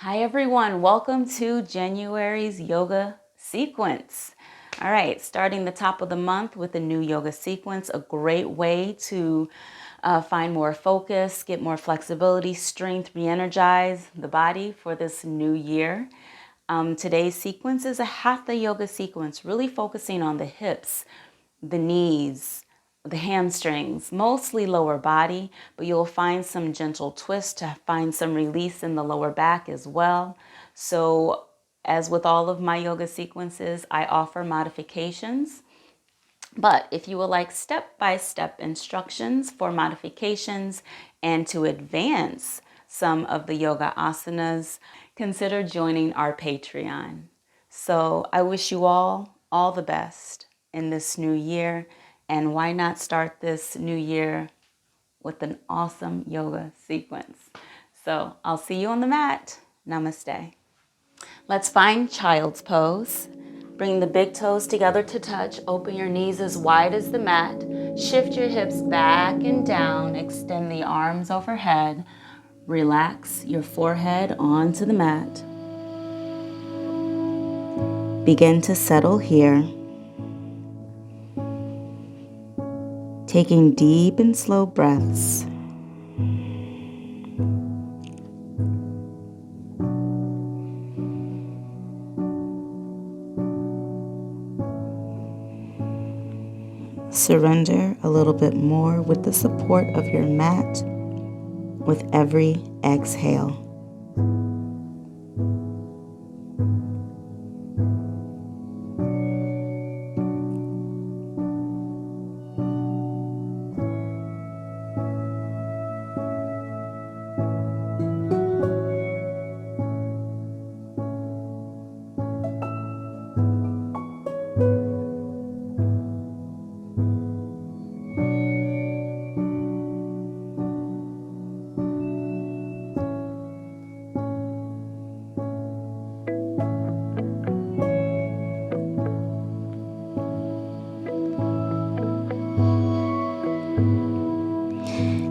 Hi everyone, welcome to January's yoga sequence. All right, starting the top of the month with a new yoga sequence, a great way to find more focus, get more flexibility, strength, re-energize the body for this new year. Today's sequence is a Hatha yoga sequence, really focusing on the hips, the knees, the hamstrings, mostly lower body, but you'll find some gentle twist to find some release in the lower back as well. So as with all of my yoga sequences, I offer modifications. But if you would like step-by-step instructions for modifications and to advance some of the yoga asanas, consider joining our Patreon. So I wish you all the best in this new year. And why not start this new year with an awesome yoga sequence? So I'll see you on the mat. Namaste. Let's find child's pose. Bring the big toes together to touch. Open your knees as wide as the mat. Shift your hips back and down. Extend the arms overhead. Relax your forehead onto the mat. Begin to settle here. Taking deep and slow breaths. Surrender a little bit more with the support of your mat with every exhale.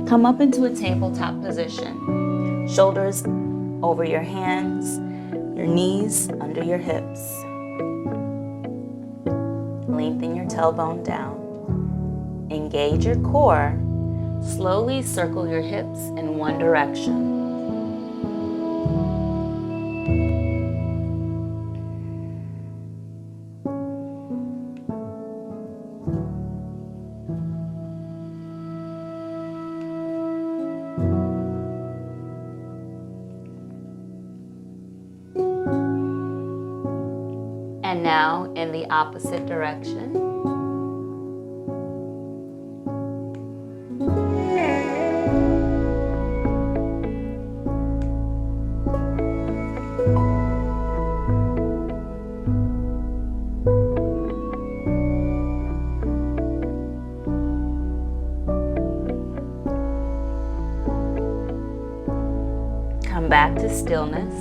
Come up into a tabletop position. Shoulders over your hands, your knees under your hips. Lengthen your tailbone down. Engage your core. Slowly circle your hips in one direction. And now in the opposite direction. Come back to stillness.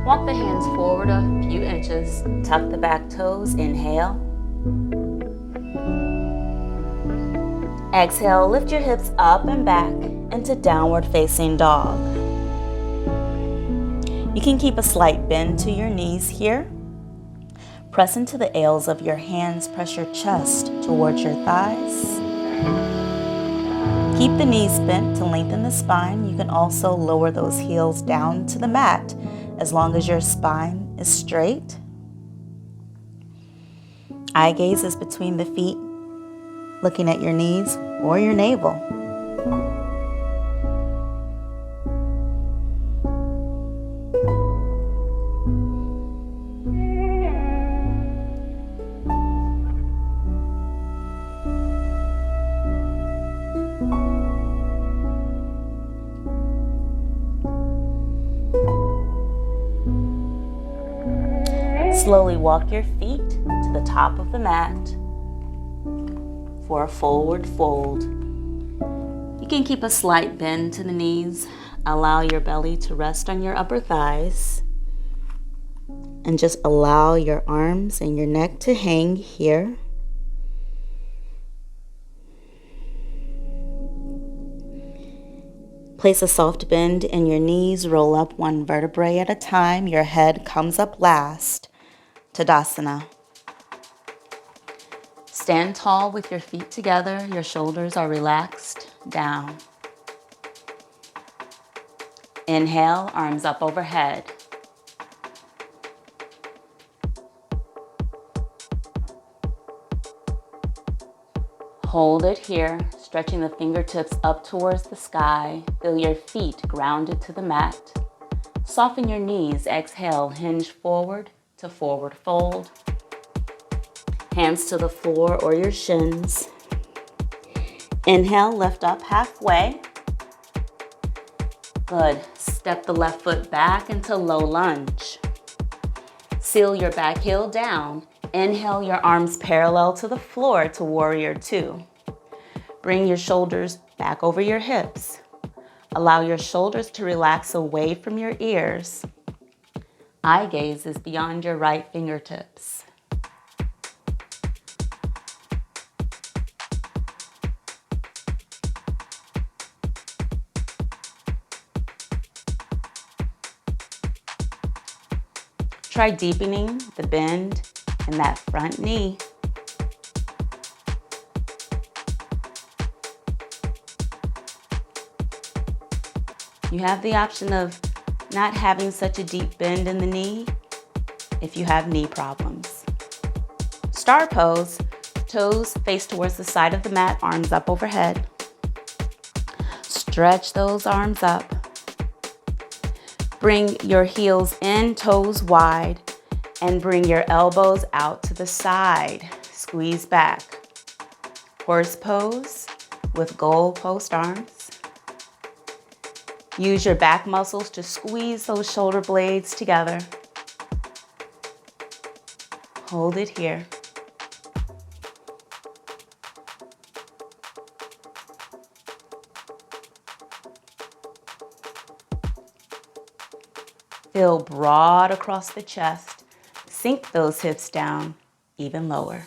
Walk the hands forward a few inches. Tuck the back toes. Inhale. Exhale, lift your hips up and back into downward facing dog. You can keep a slight bend to your knees here. Press into the ails of your hands. Press your chest towards your thighs. Keep the knees bent to lengthen the spine. You can also lower those heels down to the mat as long as your spine is straight. Eye gaze is between the feet, looking at your knees or your navel. Slowly walk your feet to the top of the mat for a forward fold. You can keep a slight bend to the knees. Allow your belly to rest on your upper thighs. And just allow your arms and your neck to hang here. Place a soft bend in your knees. Roll up one vertebrae at a time. Your head comes up last. Tadasana. Stand tall with your feet together. Your shoulders are relaxed down. Inhale, arms up overhead. Hold it here, stretching the fingertips up towards the sky. Feel your feet grounded to the mat. Soften your knees. Exhale, hinge forward to forward fold. Hands to the floor or your shins. Inhale, lift up halfway. Good. Step the left foot back into low lunge. Seal your back heel down. Inhale, your arms parallel to the floor to warrior two. Bring your shoulders back over your hips. Allow your shoulders to relax away from your ears. Eye gaze is beyond your right fingertips. Try deepening the bend in that front knee. You have the option of not having such a deep bend in the knee if you have knee problems. Star pose, toes face towards the side of the mat, arms up overhead. Stretch those arms up. Bring your heels in, toes wide, and bring your elbows out to the side. Squeeze back. Horse pose with goal post arms. Use your back muscles to squeeze those shoulder blades together. Hold it here. Feel broad across the chest. Sink those hips down even lower.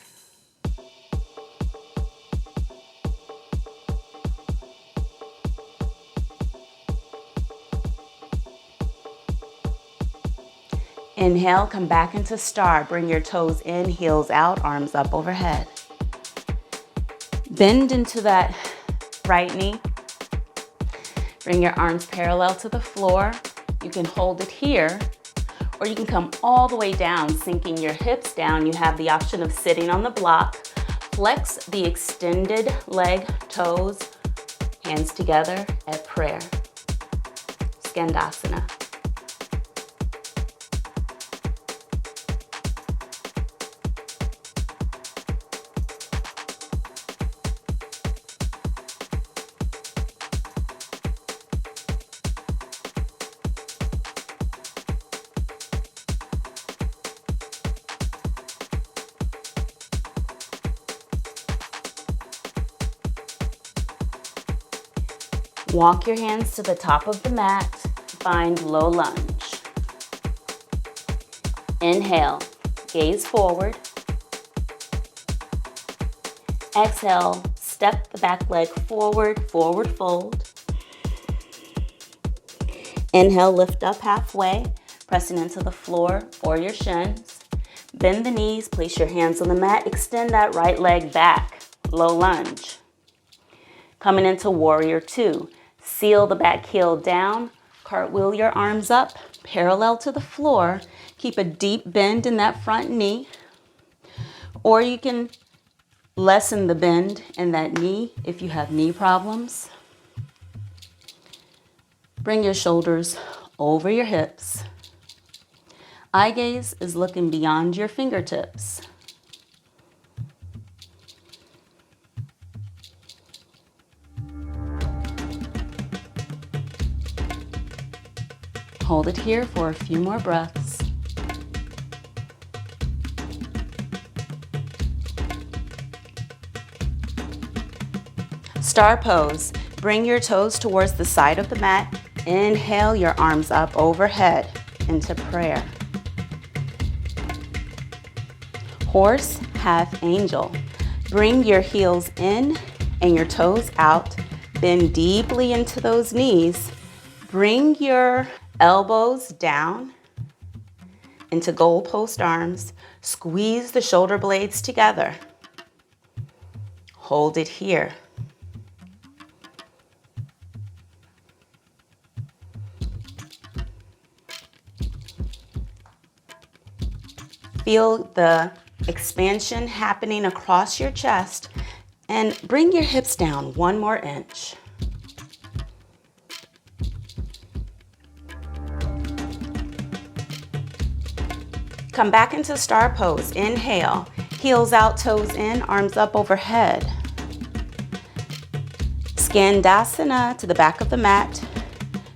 Inhale, come back into star. Bring your toes in, heels out, arms up overhead. Bend into that right knee. Bring your arms parallel to the floor. You can hold it here, or you can come all the way down, sinking your hips down. You have the option of sitting on the block. Flex the extended leg, toes, hands together at prayer. Skandasana. Walk your hands to the top of the mat. Find low lunge. Inhale, gaze forward. Exhale, step the back leg forward, forward fold. Inhale, lift up halfway, pressing into the floor or your shins. Bend the knees, place your hands on the mat, extend that right leg back, low lunge. Coming into warrior two. Seal the back heel down, cartwheel your arms up, parallel to the floor. Keep a deep bend in that front knee. Or you can lessen the bend in that knee if you have knee problems. Bring your shoulders over your hips. Eye gaze is looking beyond your fingertips. Hold it here for a few more breaths. Star pose. Bring your toes towards the side of the mat. Inhale your arms up overhead into prayer. Horse, half angel. Bring your heels in and your toes out. Bend deeply into those knees. Bring your elbows down into goalpost arms. Squeeze the shoulder blades together. Hold it here. Feel the expansion happening across your chest, and bring your hips down 1 more inch. Come back into star pose. Inhale, heels out, toes in, arms up overhead. Skandasana to the back of the mat.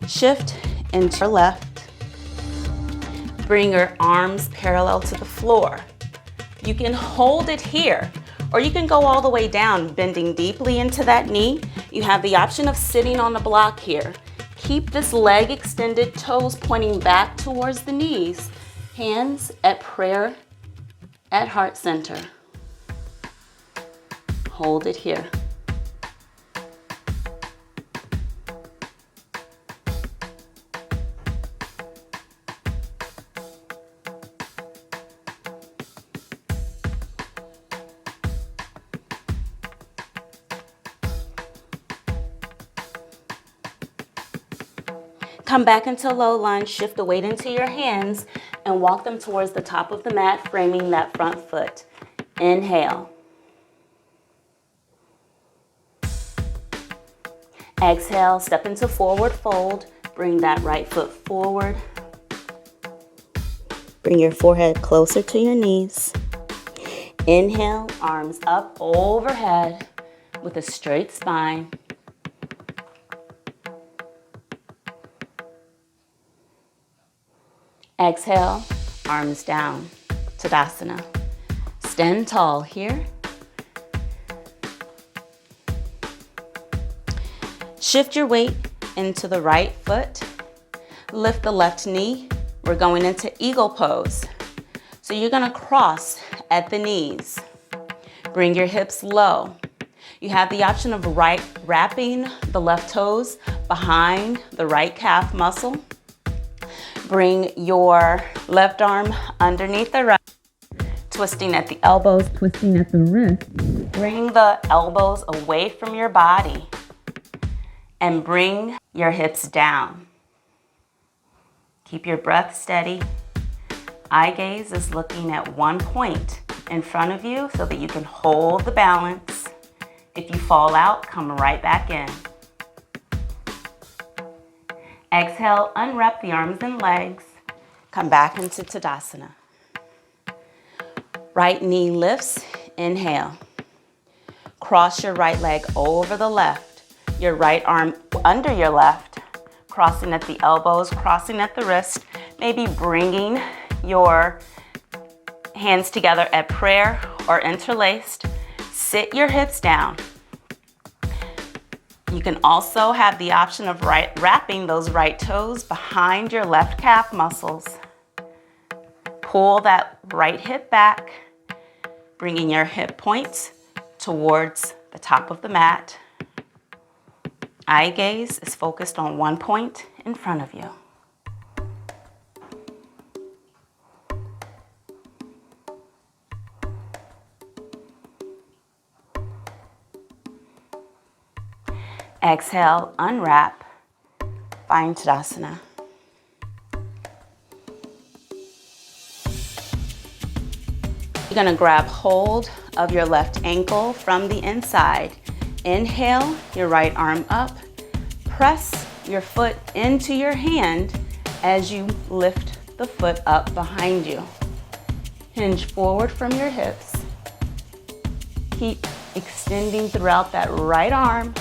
Shift into your left. Bring your arms parallel to the floor. You can hold it here, or you can go all the way down, bending deeply into that knee. You have the option of sitting on the block here. Keep this leg extended, toes pointing back towards the knees. Hands at prayer at heart center. Hold it here. Come back into low lunge, shift the weight into your hands, and walk them towards the top of the mat, framing that front foot. Inhale. Exhale, step into forward fold. Bring that right foot forward. Bring your forehead closer to your knees. Inhale, arms up overhead with a straight spine. Exhale, arms down, Tadasana. Stand tall here. Shift your weight into the right foot. Lift the left knee. We're going into eagle pose. So you're gonna cross at the knees. Bring your hips low. You have the option of wrapping the left toes behind the right calf muscle. Bring your left arm underneath the right, twisting at the elbows, twisting at the wrist. Bring the elbows away from your body and bring your hips down. Keep your breath steady. Eye gaze is looking at one point in front of you so that you can hold the balance. If you fall out, come right back in. Exhale, unwrap the arms and legs. Come back into Tadasana. Right knee lifts, inhale. Cross your right leg over the left. Your right arm under your left, crossing at the elbows, crossing at the wrist. Maybe bringing your hands together at prayer or interlaced. Sit your hips down. You can also have the option of wrapping those right toes behind your left calf muscles. Pull that right hip back, bringing your hip points towards the top of the mat. Eye gaze is focused on one point in front of you. Exhale, unwrap, find Tadasana. You're gonna grab hold of your left ankle from the inside. Inhale, your right arm up. Press your foot into your hand as you lift the foot up behind you. Hinge forward from your hips. Keep extending throughout that right arm.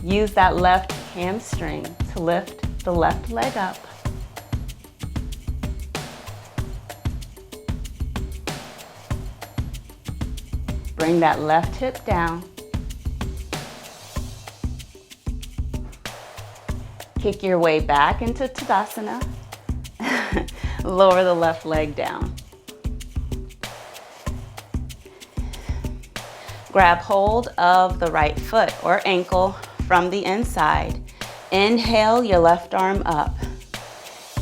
Use that left hamstring to lift the left leg up. Bring that left hip down. Kick your way back into Tadasana. Lower the left leg down. Grab hold of the right foot or ankle from the inside. Inhale your left arm up.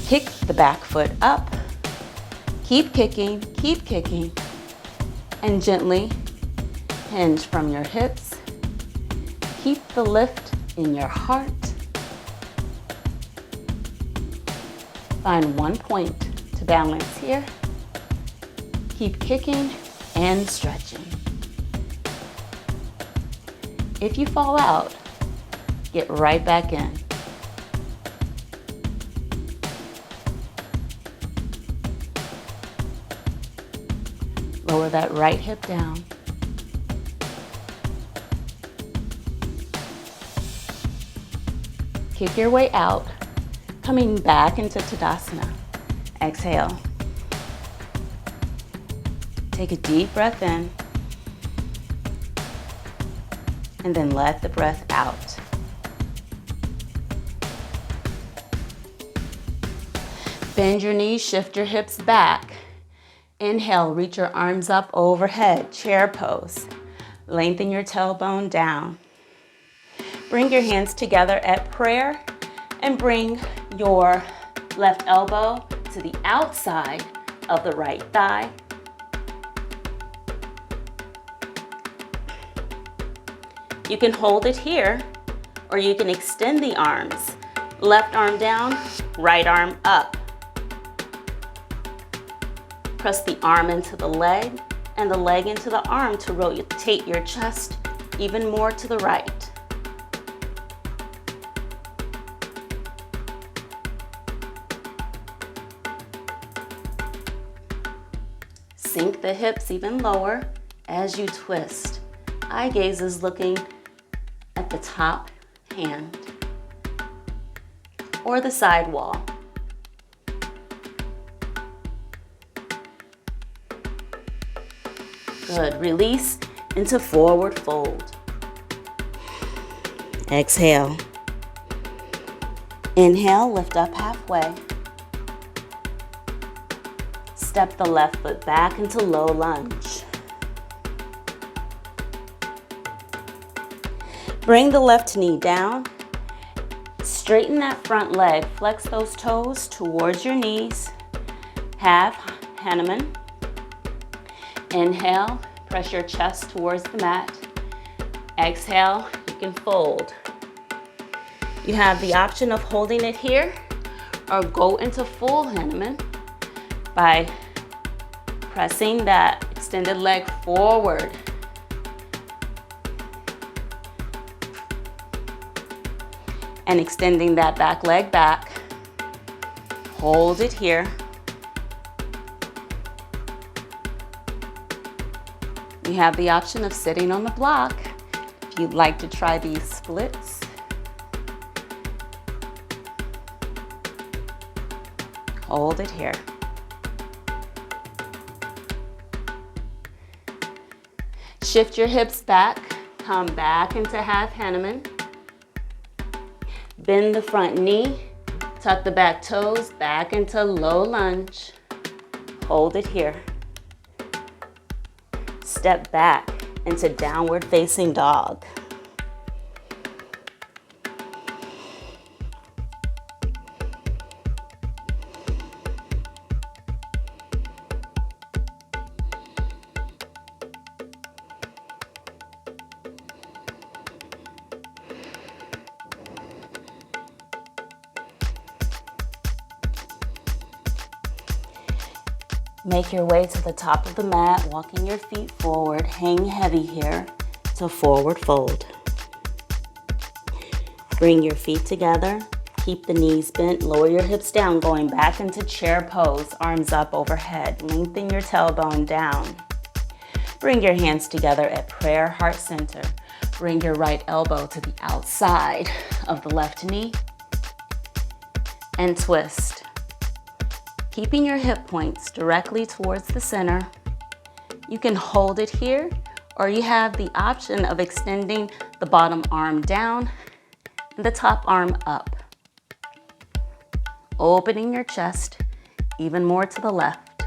Kick the back foot up. Keep kicking, and gently hinge from your hips. Keep the lift in your heart. Find one point to balance here. Keep kicking and stretching. If you fall out, get right back in. Lower that right hip down. Kick your way out, coming back into Tadasana. Exhale. Take a deep breath in, and then let the breath out. Bend your knees, shift your hips back. Inhale, reach your arms up overhead, chair pose. Lengthen your tailbone down. Bring your hands together at prayer and bring your left elbow to the outside of the right thigh. You can hold it here, or you can extend the arms. Left arm down, right arm up. Press the arm into the leg and the leg into the arm to rotate your chest even more to the right. Sink the hips even lower as you twist. Eye gaze is looking at the top hand or the side wall. Good. Release into forward fold. Exhale. Inhale, lift up halfway. Step the left foot back into low lunge. Bring the left knee down. Straighten that front leg. Flex those toes towards your knees. Half Hanuman. Inhale, press your chest towards the mat. Exhale, you can fold. You have the option of holding it here or go into full Hanuman by pressing that extended leg forward. And extending that back leg back. Hold it here. You have the option of sitting on the block if you'd like to try these splits. Hold it here. Shift your hips back, come back into half Hanuman. Bend the front knee, tuck the back toes back into low lunge. Hold it here. Step back into downward facing dog. Make your way to the top of the mat, walking your feet forward. Hang heavy here to forward fold. Bring your feet together. Keep the knees bent. Lower your hips down, going back into chair pose. Arms up overhead. Lengthen your tailbone down. Bring your hands together at prayer heart center. Bring your right elbow to the outside of the left knee and twist. Keeping your hip points directly towards the center. You can hold it here, or you have the option of extending the bottom arm down and the top arm up. Opening your chest even more to the left.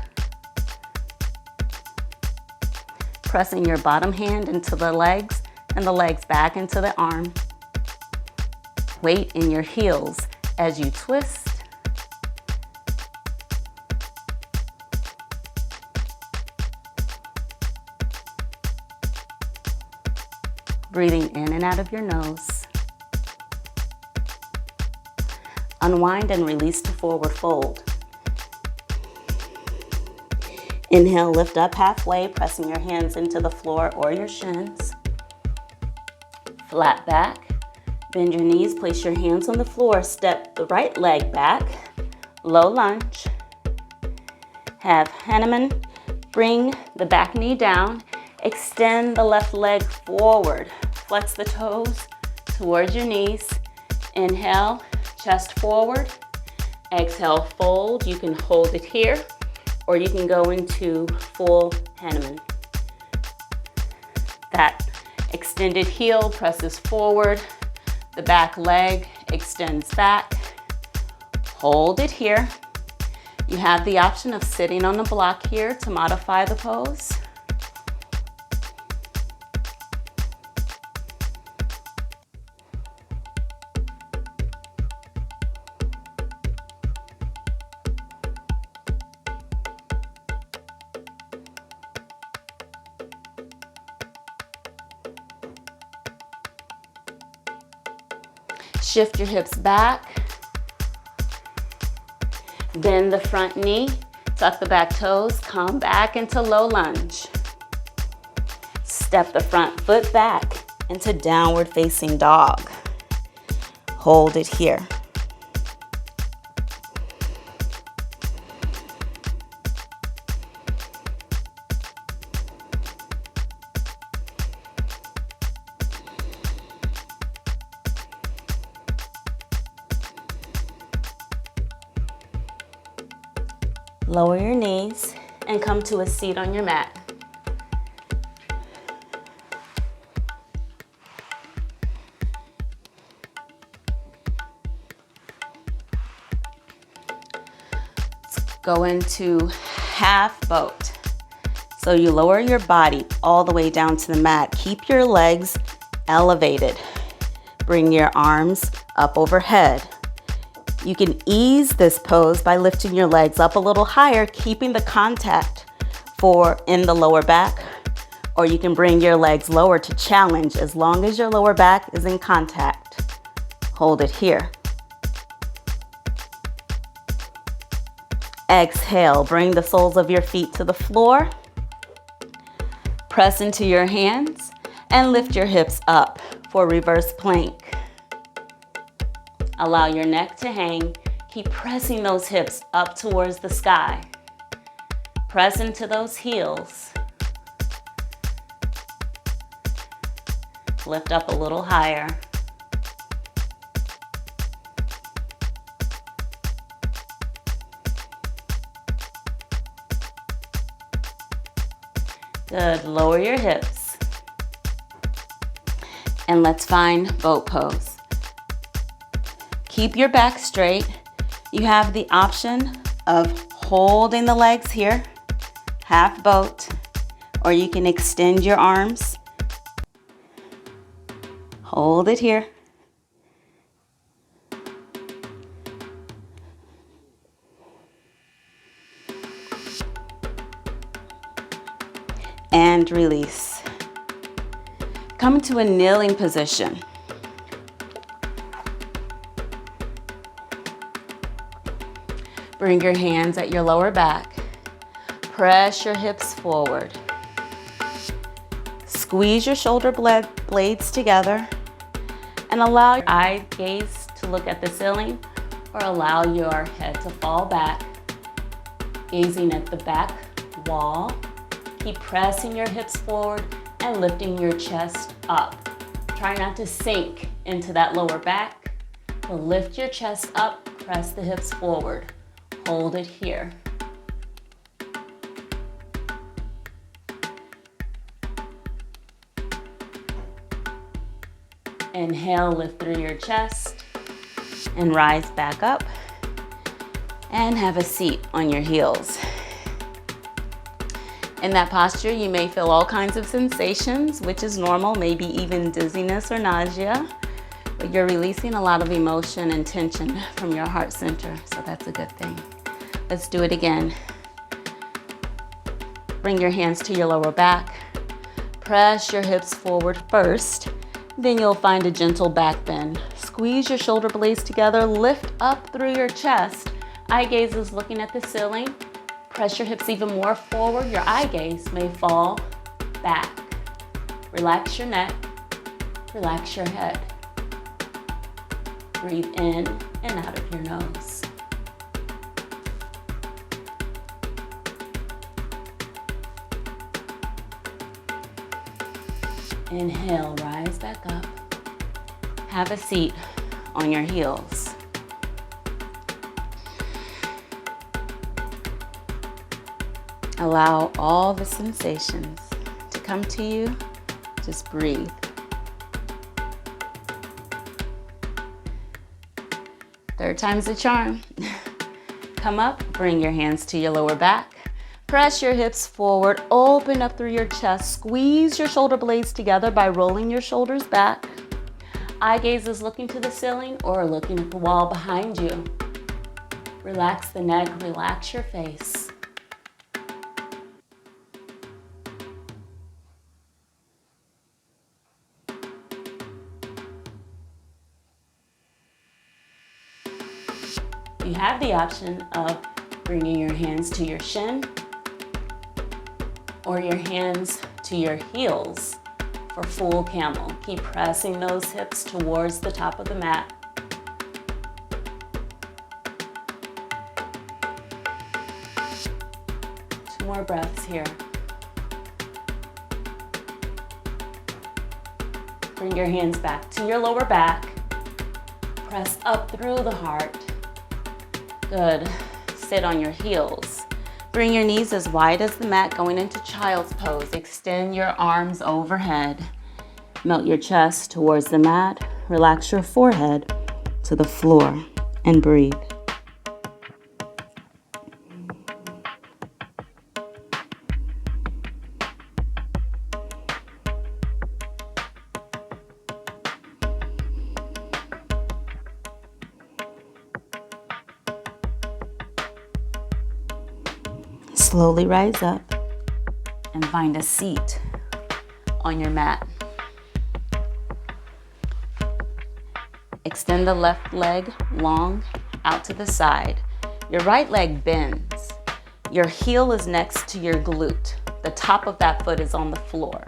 pressing your bottom hand into the legs and the legs back into the arm. Weight in your heels as you twist. Breathing in and out of your nose. Unwind and release to forward fold. Inhale, lift up halfway, pressing your hands into the floor or your shins. Flat back. Bend your knees, place your hands on the floor, step the right leg back. Low lunge. Have Hanuman. Bring the back knee down. Extend the left leg forward. Flex the toes towards your knees. Inhale, chest forward. Exhale, fold. You can hold it here, or you can go into full Hanuman. That extended heel presses forward. The back leg extends back. Hold it here. You have the option of sitting on the block here to modify the pose. Shift your hips back. Bend the front knee, tuck the back toes, come back into low lunge. Step the front foot back into downward facing dog. Hold it here. Lower your knees and come to a seat on your mat. Let's go into half boat. So you lower your body all the way down to the mat. Keep your legs elevated. Bring your arms up overhead. You can ease this pose by lifting your legs up a little higher, keeping the contact in the lower back, or you can bring your legs lower to challenge as long as your lower back is in contact. Hold it here. Exhale, bring the soles of your feet to the floor. Press into your hands and lift your hips up for reverse plank. Allow your neck to hang. Keep pressing those hips up towards the sky. Press into those heels. Lift up a little higher. Good, lower your hips. And let's find boat pose. Keep your back straight. You have the option of holding the legs here, half boat, or you can extend your arms. Hold it here. And release. Come to a kneeling position. Bring your hands at your lower back. Press your hips forward. Squeeze your shoulder blades together and allow your eye gaze to look at the ceiling, or allow your head to fall back, gazing at the back wall. Keep pressing your hips forward and lifting your chest up. Try not to sink into that lower back, but lift your chest up, press the hips forward. Hold it here. Inhale, lift through your chest and rise back up and have a seat on your heels. In that posture, you may feel all kinds of sensations, which is normal, maybe even dizziness or nausea. But you're releasing a lot of emotion and tension from your heart center, so that's a good thing. Let's do it again. Bring your hands to your lower back. Press your hips forward first. Then you'll find a gentle back bend. Squeeze your shoulder blades together, lift up through your chest. Eye gaze is looking at the ceiling. Press your hips even more forward. Your eye gaze may fall back. Relax your neck, relax your head. Breathe in and out of your nose. Inhale, rise back up. Have a seat on your heels. Allow all the sensations to come to you. Just breathe. Third time's the charm. Come up, bring your hands to your lower back. Press your hips forward, open up through your chest. Squeeze your shoulder blades together by rolling your shoulders back. Eye gaze is looking to the ceiling or looking at the wall behind you. Relax the neck, relax your face. You have the option of bringing your hands to your shin or your hands to your heels for full camel. Keep pressing those hips towards the top of the mat. Two more breaths here. Bring your hands back to your lower back. Press up through the heart. Good. Sit on your heels. Bring your knees as wide as the mat, going into child's pose. Extend your arms overhead. Melt your chest towards the mat. Relax your forehead to the floor and breathe. Slowly rise up and find a seat on your mat. Extend the left leg long out to the side. Your right leg bends. Your heel is next to your glute. The top of that foot is on the floor.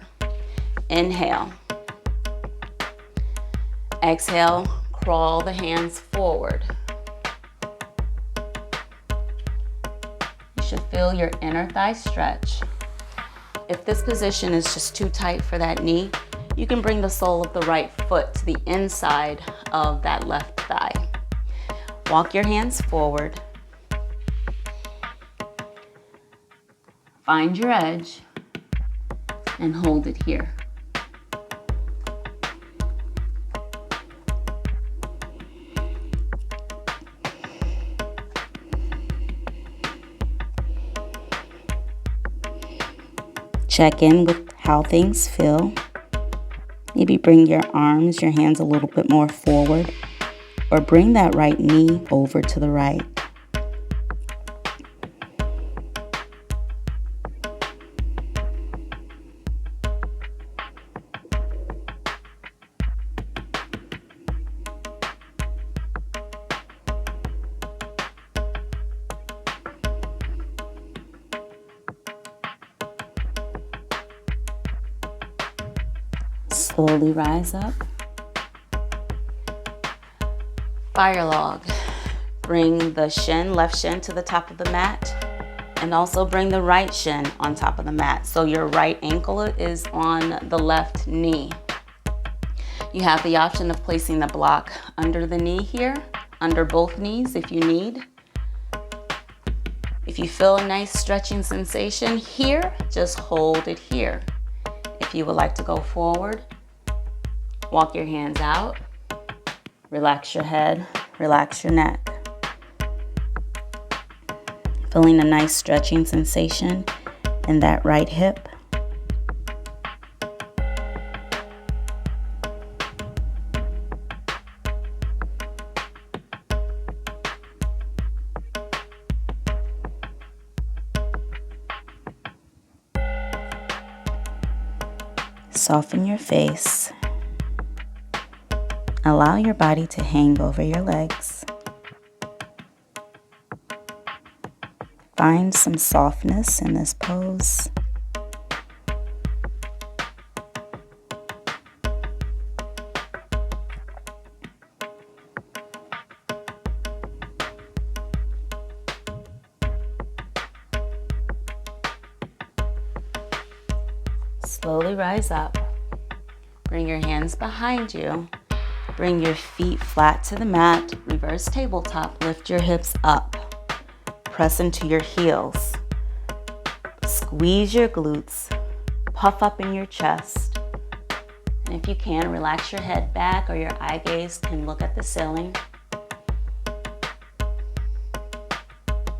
Inhale. Exhale, crawl the hands forward. You should feel your inner thigh stretch. If this position is just too tight for that knee, you can bring the sole of the right foot to the inside of that left thigh. Walk your hands forward. Find your edge and hold it here. Check in with how things feel. Maybe bring your arms, your hands a little bit more forward, or bring that right knee over to the right. Slowly rise up. Fire log. Bring the shin, left shin to the top of the mat, and also bring the right shin on top of the mat. So your right ankle is on the left knee. You have the option of placing the block under the knee here, under both knees if you need. If you feel a nice stretching sensation here, just hold it here. If you would like to go forward, walk your hands out, relax your head, relax your neck. Feeling a nice stretching sensation, in that right hip. Soften your face. Allow your body to hang over your legs. Find some softness in this pose. Slowly rise up. Bring your hands behind you. Bring your feet flat to the mat. Reverse tabletop. Lift your hips up. Press into your heels. Squeeze your glutes. Puff up in your chest. And if you can, relax your head back, or your eye gaze can look at the ceiling.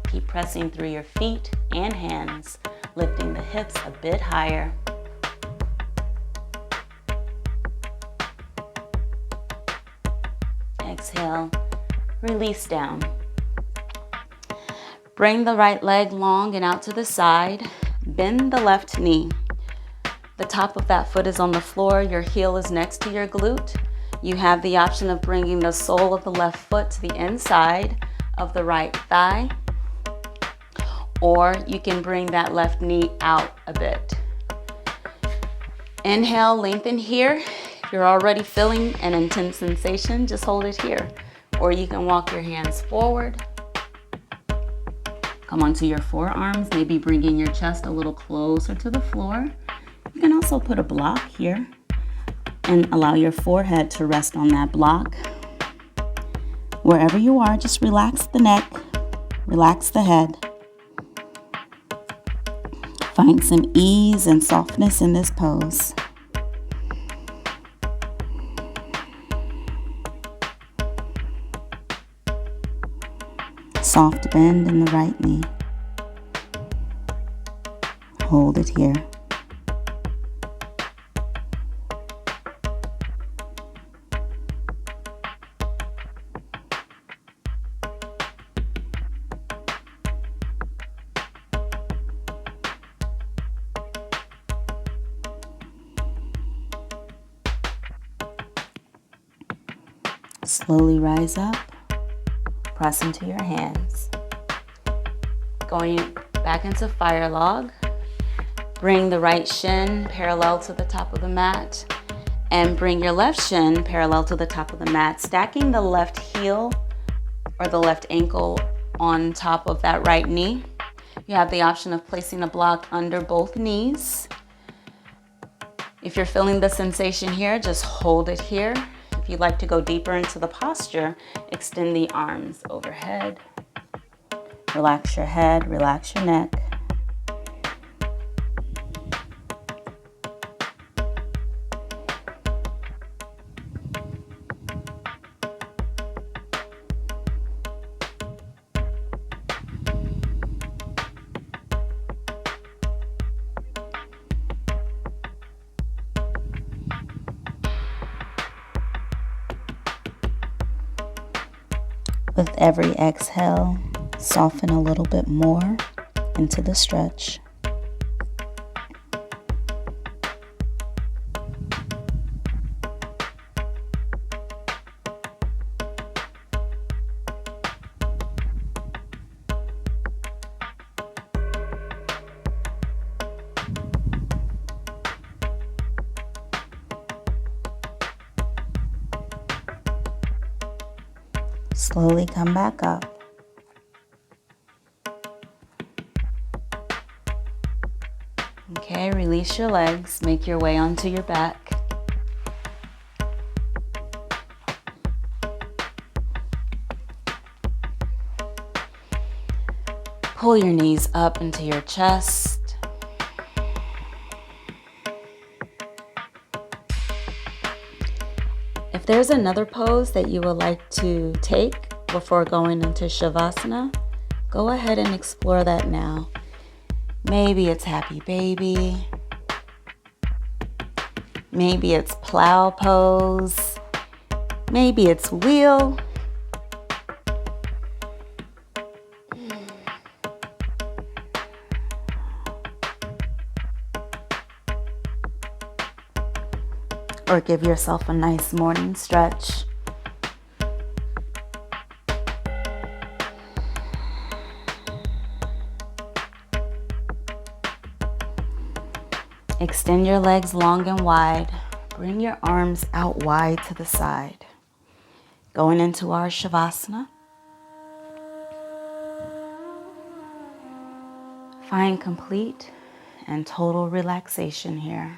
Keep pressing through your feet and hands, lifting the hips a bit higher. Exhale, release down. Bring the right leg long and out to the side. Bend the left knee. The top of that foot is on the floor. Your heel is next to your glute. You have the option of bringing the sole of the left foot to the inside of the right thigh, or you can bring that left knee out a bit. Inhale, lengthen here. If you're already feeling an intense sensation, just hold it here. Or you can walk your hands forward. Come onto your forearms, maybe bringing your chest a little closer to the floor. You can also put a block here and allow your forehead to rest on that block. Wherever you are, just relax the neck, relax the head. Find some ease and softness in this pose. Soft bend in the right knee. Hold it here. Slowly rise up. Press into your hands. Going back into fire log. Bring the right shin parallel to the top of the mat, and bring your left shin parallel to the top of the mat, stacking the left heel or the left ankle on top of that right knee. You have the option of placing a block under both knees. If you're feeling the sensation here, just hold it here. If you'd like to go deeper into the posture, extend the arms overhead. Relax your head, relax your neck. With every exhale, soften a little bit more into the stretch. Slowly come back up. Okay, release your legs, make your way onto your back. Pull your knees up into your chest. If there's another pose that you would like to take before going into Shavasana, go ahead and explore that now. Maybe it's happy baby. Maybe it's plow pose. Maybe it's wheel. Or give yourself a nice morning stretch. Extend your legs long and wide. Bring your arms out wide to the side. Going into our Shavasana. Find complete and total relaxation here.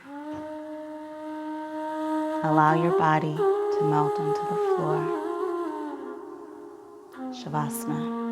Allow your body to melt into the floor. Shavasana.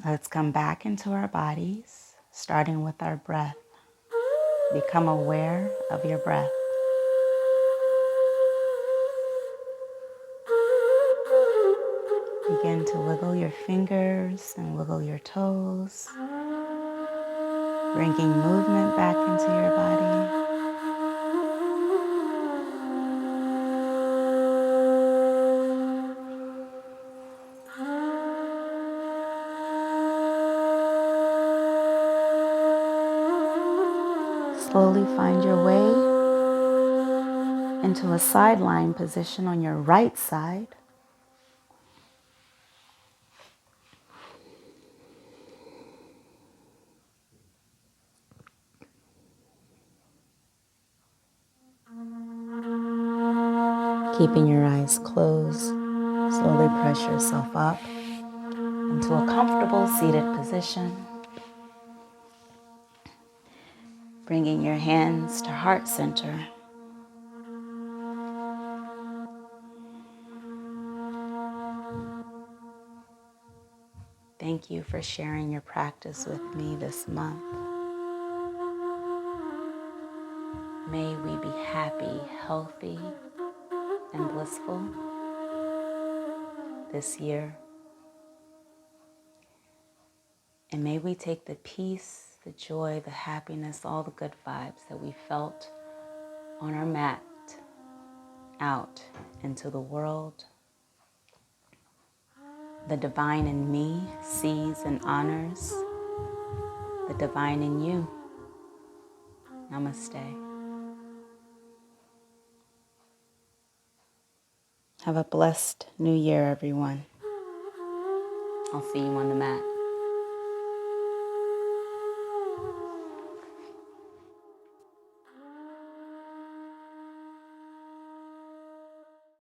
Let's come back into our bodies, starting with our breath. Become aware of your breath. Begin to wiggle your fingers and wiggle your toes, bringing movement back into your body. Slowly find your way into a side lying position on your right side. Keeping your eyes closed, slowly press yourself up into a comfortable seated position. Bringing your hands to heart center. Thank you for sharing your practice with me this month. May we be happy, healthy, and blissful this year. And may we take the peace, the joy, the happiness, all the good vibes that we felt on our mat out into the world. The divine in me sees and honors the divine in you. Namaste. Have a blessed new year, everyone. I'll see you on the mat.